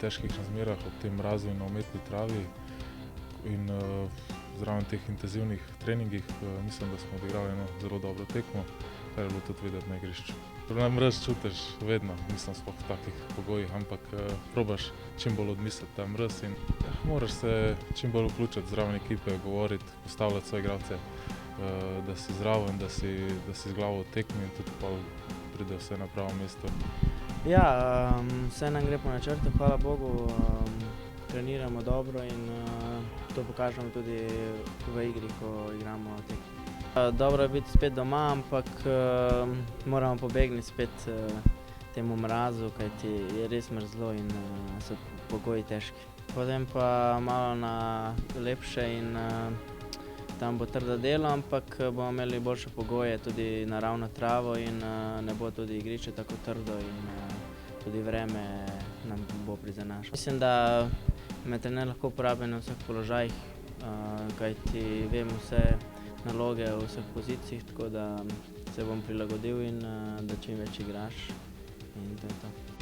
težkih razmerah, ob tem mrazu in na umetni travi in zraven teh intenzivnih treningih mislim, da smo odigrali eno zelo dobro tekmo, kar je bilo tudi videti na igrišču. Mraz čutiš vedno, mislim, sploh v takih pogojih, ampak probaš čim bolj odmisliti ta mraz in moraš se čim bolj vključiti zraven ekipe, govoriti, postavljati svoje igralce, da si zraven, da si z glavo v tekmi in tudi pol pride vse na pravo mesto. Ja, vse nam gre po načrtu, hvala Bogu, treniramo dobro in to pokažemo tudi v igri, ko igramo tekme. Dobro je biti spet doma, ampak moramo pobegniti spet temu mrazu, kajti je res mrzlo in so pogoji težki. Potem pa malo na lepše in tam bo trdo delo, ampak bomo imeli boljše pogoje, tudi naravno travo in ne bo tudi igrišče tako trdo in tudi vreme nam bo prizanašalo. Mislim, da me trener lahko uporabi na vseh položajih, kajti vem vse naloge v vseh pozicijah, tako da se bom prilagodil in da čim več igraš in to je to.